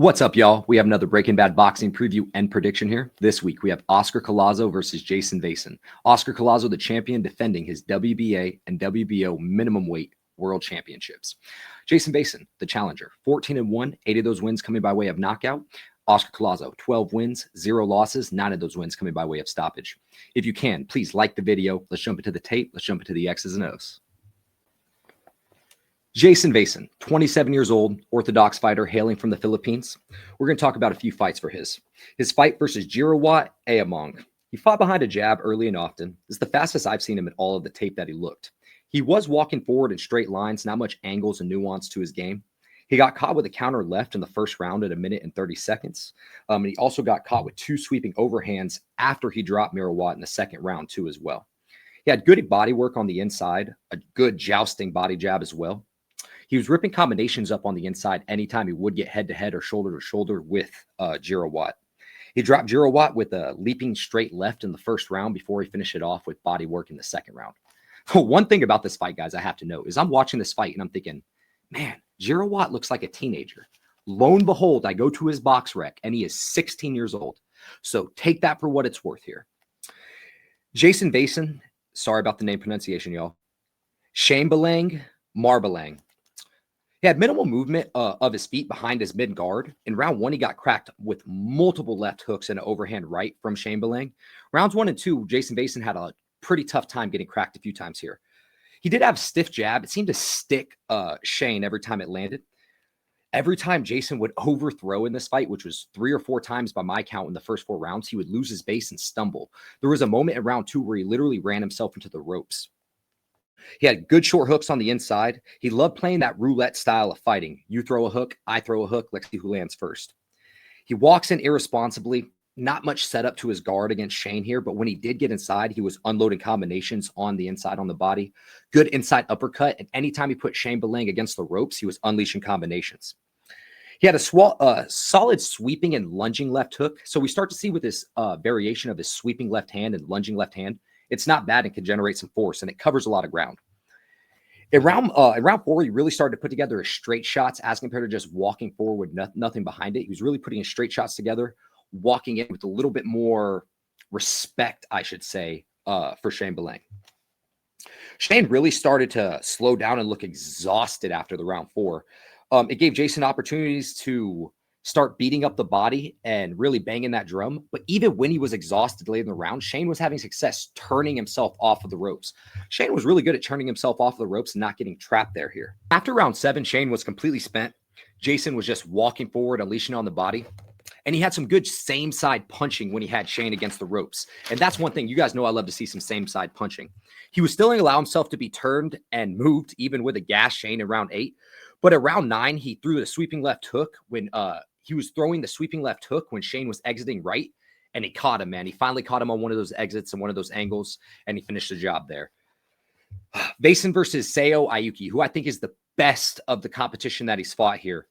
What's up, y'all? We have another Breaking Bad boxing preview and prediction here. This week, we have Oscar Collazo versus Jayson Vayson. Oscar Collazo, the champion, defending his WBA and WBO minimum weight world championships. Jayson Vayson, the challenger, 14-1, 8 of those wins coming by way of knockout. Oscar Collazo, 12 wins, 0 losses, 9 of those wins coming by way of stoppage. If you can, please like the video. Let's jump into the tape. Let's jump into the X's and O's. Jayson Vayson, 27 years old, Orthodox fighter hailing from the Philippines. We're going to talk about a few fights for his. His fight versus Jirawat Ayamong. He fought behind a jab early and often. This is the fastest I've seen him in all of the tape that he looked. He was walking forward in straight lines, not much angles and nuance to his game. He got caught with a counter left in the first round at 1 minute and 30 seconds. And he also got caught with 2 sweeping overhands after he dropped Jirawat in the second round too as well. He had good body work on the inside, a good jousting body jab as well. He was ripping combinations up on the inside anytime he would get head-to-head or shoulder-to-shoulder with Jirawat. He dropped Jirawat with a leaping straight left in the first round before he finished it off with body work in the second round. One thing about this fight, guys, I have to note is I'm watching this fight and I'm thinking, man, Jirawat looks like a teenager. Lo and behold, I go to his box rec and he is 16 years old. So take that for what it's worth here. Jayson Vayson, sorry about the name pronunciation, y'all. Shambalang Marbalang. He had minimal movement of his feet behind his mid guard. In round 1, he got cracked with multiple left hooks and an overhand right from Shambalang. Rounds 1 and 2, Jayson Vayson had a pretty tough time getting cracked a few times here. He did have stiff jab. It seemed to stick Shane every time it landed. Every time Jayson would overthrow in this fight, which was 3 or 4 times by my count in the first 4 rounds, he would lose his base and stumble. There was a moment in round 2 where he literally ran himself into the ropes. He had good short hooks on the inside. He loved playing that roulette style of fighting. You throw a hook, I throw a hook. Let's see who lands first. He walks in irresponsibly. Not much setup to his guard against Shane here, but when he did get inside, he was unloading combinations on the inside on the body. Good inside uppercut, and anytime he put Shambalang against the ropes, he was unleashing combinations. He had a solid sweeping and lunging left hook. So we start to see with this variation of his sweeping left hand and lunging left hand, it's not bad and can generate some force, and it covers a lot of ground. In round 4, he really started to put together his straight shots as compared to just walking forward with nothing behind it. He was really putting his straight shots together, walking in with a little bit more respect, I should say, for Shambalang. Shane really started to slow down and look exhausted after the round 4. It gave Jayson opportunities to start beating up the body and really banging that drum. But even when he was exhausted late in the round, Shane was having success turning himself off of the ropes. Shane was really good at turning himself off of the ropes and not getting trapped there here. After round 7, Shane was completely spent. Jayson was just walking forward, unleashing on the body. And he had some good same side punching when he had Shane against the ropes. And that's one thing. You guys know I love to see some same side punching. He was still allowing himself to be turned and moved, even with a gas Shane in round 8. But at round 9, he threw the sweeping left hook when he was throwing the sweeping left hook when Shane was exiting right, and he caught him, man. He finally caught him on one of those exits and one of those angles, and he finished the job there. Vayson versus Seo Aoki, who I think is the best of the competition that he's fought here.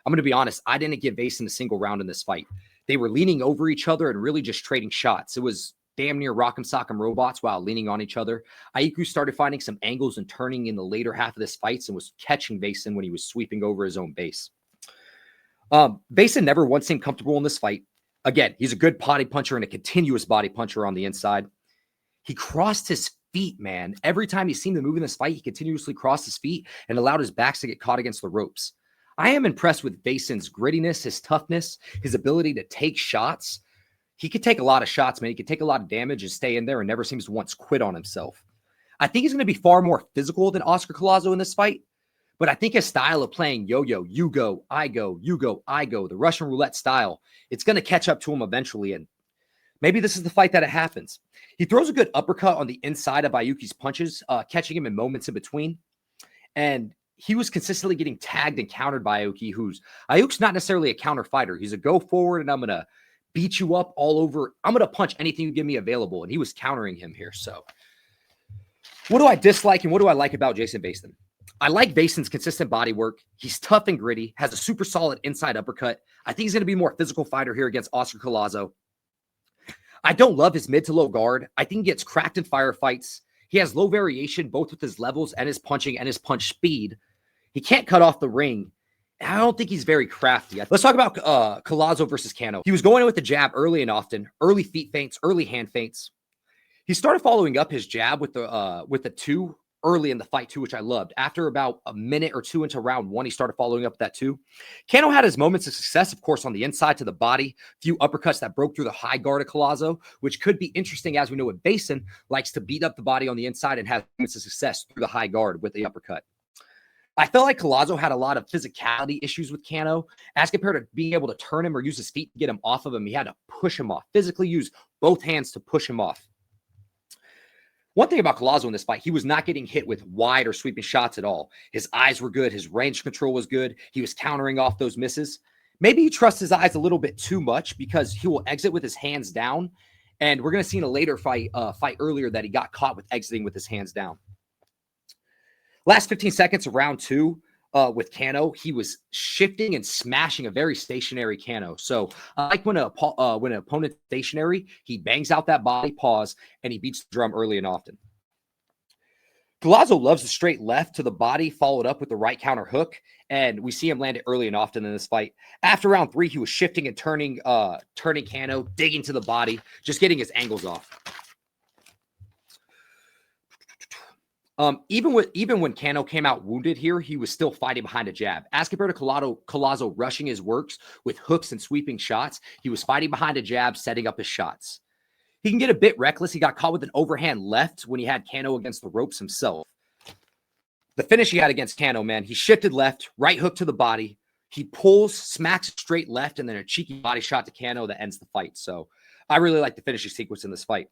I'm going to be honest, I didn't give Vayson a single round in this fight. They were leaning over each other and really just trading shots. It was damn near rock'em sock'em robots while leaning on each other. Aoki started finding some angles and turning in the later half of this fight and was catching Vayson when he was sweeping over his own base. Vayson never once seemed comfortable in this fight. Again, he's a good body puncher and a continuous body puncher on the inside. He crossed his feet, man. Every time he seemed to move in this fight, he continuously crossed his feet and allowed his backs to get caught against the ropes. I am impressed with Vayson's grittiness, his toughness, his ability to take shots. He could take a lot of shots, man. He could take a lot of damage and stay in there and never seems to once quit on himself. I think he's going to be far more physical than Oscar Collazo in this fight. But I think his style of playing yo-yo, you go, I go, you go, I go, the Russian roulette style, it's going to catch up to him eventually. And maybe this is the fight that it happens. He throws a good uppercut on the inside of Aoki's punches, catching him in moments in between. And he was consistently getting tagged and countered by Aoki, Aoki's not necessarily a counter fighter. He's a go forward and I'm going to beat you up all over. I'm going to punch anything you give me available. And he was countering him here. So what do I dislike and what do I like about Jayson Vayson? I like Vayson's consistent body work. He's tough and gritty, has a super solid inside uppercut. I think he's going to be a more physical fighter here against Oscar Collazo. I don't love his mid to low guard. I think he gets cracked in firefights. He has low variation both with his levels and his punching and his punch speed. He can't cut off the ring. I don't think he's very crafty. Let's talk about Collazo versus Cano. He was going in with the jab early and often, early feet feints, early hand feints. He started following up his jab with the two early in the fight too, which I loved. After about a minute or two into round one, he started following up that two. Cano had his moments of success, of course, on the inside to the body, few uppercuts that broke through the high guard of Collazo, which could be interesting as we know what Vayson likes to beat up the body on the inside and has moments of success through the high guard with the uppercut. I felt like Collazo had a lot of physicality issues with Cano as compared to being able to turn him or use his feet to get him off of him. He had to push him off, physically use both hands to push him off. One thing about Collazo in this fight, he was not getting hit with wide or sweeping shots at all. His eyes were good. His range control was good. He was countering off those misses. Maybe he trusts his eyes a little bit too much because he will exit with his hands down. And we're going to see in a later fight earlier that he got caught with exiting with his hands down. Last 15 seconds of round two with Cano, he was shifting and smashing a very stationary Cano. So I like when an opponent's stationary, he bangs out that body, pause, and he beats the drum early and often. Collazo loves the straight left to the body, followed up with the right counter hook, and we see him land it early and often in this fight. After round three, he was shifting and turning Cano, digging to the body, just getting his angles off. Even when Cano came out wounded here, he was still fighting behind a jab. As compared to Collazo rushing his works with hooks and sweeping shots, he was fighting behind a jab, setting up his shots. He can get a bit reckless. He got caught with an overhand left when he had Cano against the ropes himself. The finish he had against Cano, man, he shifted left, right hook to the body. He pulls, smacks straight left, and then a cheeky body shot to Cano that ends the fight. So I really like the finishing sequence in this fight.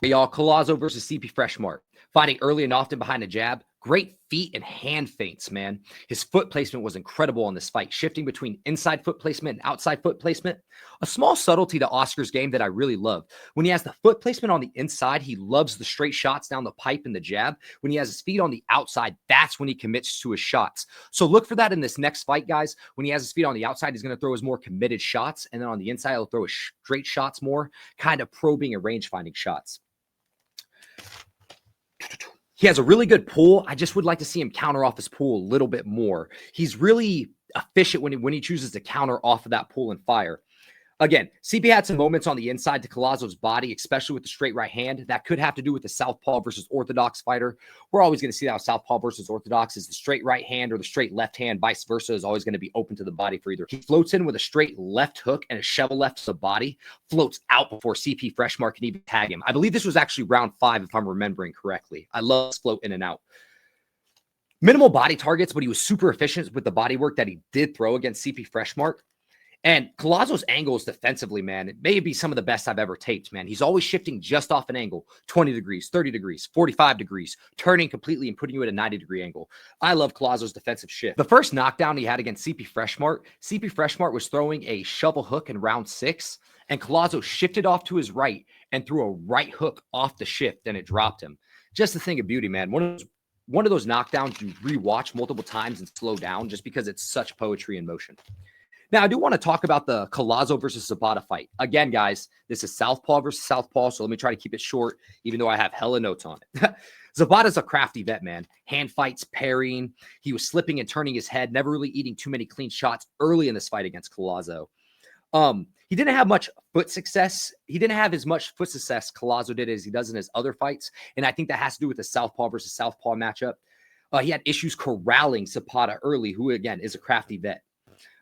Y'all, Collazo versus CP Freshmart. Fighting early and often behind a jab. Great feet and hand feints, man. His foot placement was incredible on this fight, shifting between inside foot placement and outside foot placement. A small subtlety to Oscar's game that I really love. When he has the foot placement on the inside, he loves the straight shots down the pipe and the jab. When he has his feet on the outside, that's when he commits to his shots. So look for that in this next fight, guys. When he has his feet on the outside, he's going to throw his more committed shots. And then on the inside, he'll throw his straight shots more, kind of probing and range-finding shots. He has a really good pull. I just would like to see him counter off his pull a little bit more. He's really efficient when he chooses to counter off of that pull and fire. Again, CP had some moments on the inside to Collazo's body, especially with the straight right hand. That could have to do with the southpaw versus orthodox fighter. We're always going to see that southpaw versus orthodox is the straight right hand or the straight left hand, vice versa, is always going to be open to the body for either. He floats in with a straight left hook and a shovel left to the body, floats out before CP Freshmart can even tag him. I believe this was actually round 5, if I'm remembering correctly. I love this float in and out. Minimal body targets, but he was super efficient with the body work that he did throw against CP Freshmart. And Collazo's angles defensively, man, it may be some of the best I've ever taped, man. He's always shifting just off an angle, 20 degrees, 30 degrees, 45 degrees, turning completely and putting you at a 90-degree angle. I love Collazo's defensive shift. The first knockdown he had against CP Freshmart was throwing a shovel hook in round 6, and Collazo shifted off to his right and threw a right hook off the shift, and it dropped him. Just a thing of beauty, man. One of those knockdowns you rewatch multiple times and slow down just because it's such poetry in motion. Now, I do want to talk about the Collazo versus Zabata fight. Again, guys, this is southpaw versus southpaw, so let me try to keep it short, even though I have hella notes on it. Zabata's a crafty vet, man. Hand fights, parrying. He was slipping and turning his head, never really eating too many clean shots early in this fight against Collazo. He didn't have much foot success. He didn't have as much foot success Collazo did as he does in his other fights, and I think that has to do with the southpaw versus southpaw matchup. He had issues corralling Zabata early, who, again, is a crafty vet.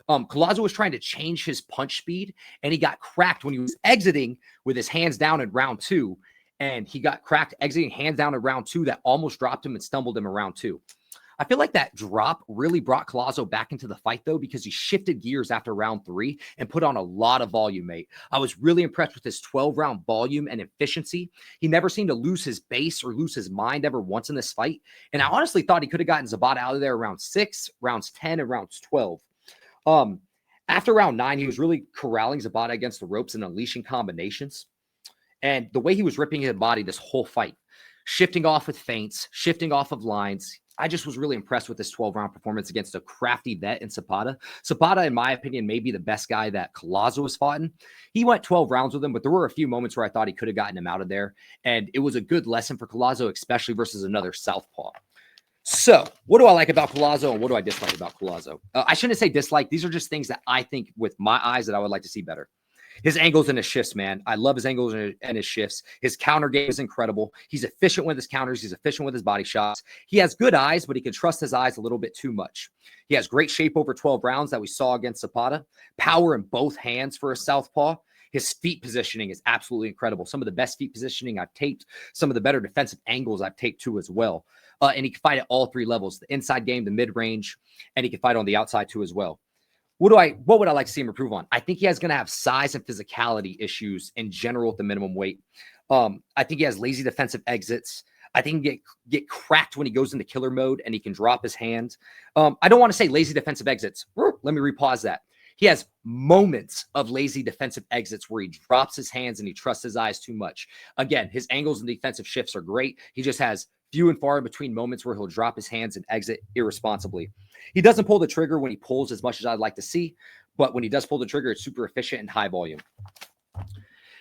Collazo was trying to change his punch speed, and he got cracked when he was exiting with his hands down in round 2. And he got cracked exiting hands down in round 2 that almost dropped him and stumbled him in round 2. I feel like that drop really brought Collazo back into the fight, though, because he shifted gears after round 3 and put on a lot of volume, mate. I was really impressed with his 12-round volume and efficiency. He never seemed to lose his base or lose his mind ever once in this fight. And I honestly thought he could have gotten Zabata out of there around 6, rounds 10, and rounds 12. After round 9, he was really corralling Zabata against the ropes and unleashing combinations. And the way he was ripping his body this whole fight, shifting off with feints, shifting off of lines, I just was really impressed with this 12-round performance against a crafty vet in Zabata. Zabata, in my opinion, may be the best guy that Collazo has fought in. He went 12 rounds with him, but there were a few moments where I thought he could have gotten him out of there. And it was a good lesson for Collazo, especially versus another southpaw. So, what do I like about Collazo and what do I dislike about Collazo? I shouldn't say dislike. These are just things that I think with my eyes that I would like to see better. His angles and his shifts, man. I love his angles and his shifts. His counter game is incredible. He's efficient with his counters. He's efficient with his body shots. He has good eyes, but he can trust his eyes a little bit too much. He has great shape over 12 rounds that we saw against Zabata. Power in both hands for a southpaw. His feet positioning is absolutely incredible. Some of the best feet positioning I've taped. Some of the better defensive angles I've taped too as well. And he can fight at all three levels, the inside game, the mid-range, and he can fight on the outside too as well. What would I like to see him improve on? I think he is going to have size and physicality issues in general at the minimum weight. I think he has lazy defensive exits. I think he can get cracked when he goes into killer mode and he can drop his hand. I don't want to say lazy defensive exits. Let me repause that. He has moments of lazy defensive exits where he drops his hands and he trusts his eyes too much. Again, his angles and defensive shifts are great. He just has few and far in between moments where he'll drop his hands and exit irresponsibly. He doesn't pull the trigger when he pulls as much as I'd like to see, but when he does pull the trigger, it's super efficient and high volume.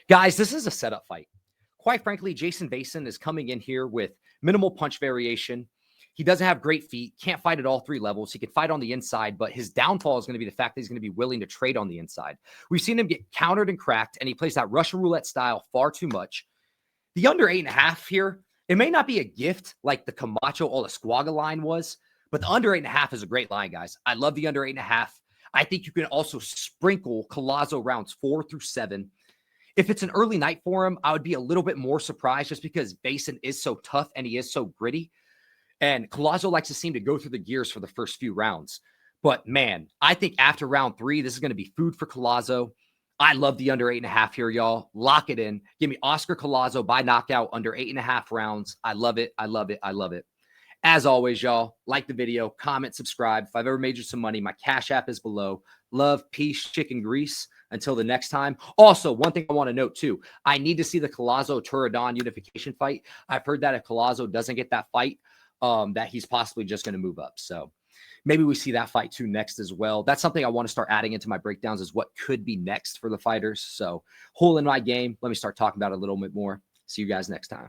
Guys, this is a setup fight. Quite frankly, Jayson Vayson is coming in here with minimal punch variation. He doesn't have great feet, can't fight at all three levels. He can fight on the inside, but his downfall is going to be the fact that he's going to be willing to trade on the inside. We've seen him get countered and cracked, and he plays that Russian roulette style far too much. The under 8.5 here, it may not be a gift like the Camacho or the Squaga line was, but the under 8.5 is a great line, guys. I love the under 8.5. I think you can also sprinkle Collazo rounds 4 through 7. If it's an early night for him, I would be a little bit more surprised just because Vayson is so tough and he is so gritty. And Collazo likes to seem to go through the gears for the first few rounds. But man, I think after round 3, this is going to be food for Collazo. I love the under 8.5 here, y'all. Lock it in. Give me Oscar Collazo by knockout under 8.5 rounds. I love it. I love it. I love it. As always, y'all, like the video, comment, subscribe. If I've ever made you some money, my Cash App is below. Love, peace, chicken grease. Until the next time. Also, one thing I want to note too, I need to see the Collazo Turadon unification fight. I've heard that if Collazo doesn't get that fight, that he's possibly just going to move up. So maybe we see that fight too next as well. That's something I want to start adding into my breakdowns is what could be next for the fighters. So hole in my game. Let me start talking about it a little bit more. See you guys next time.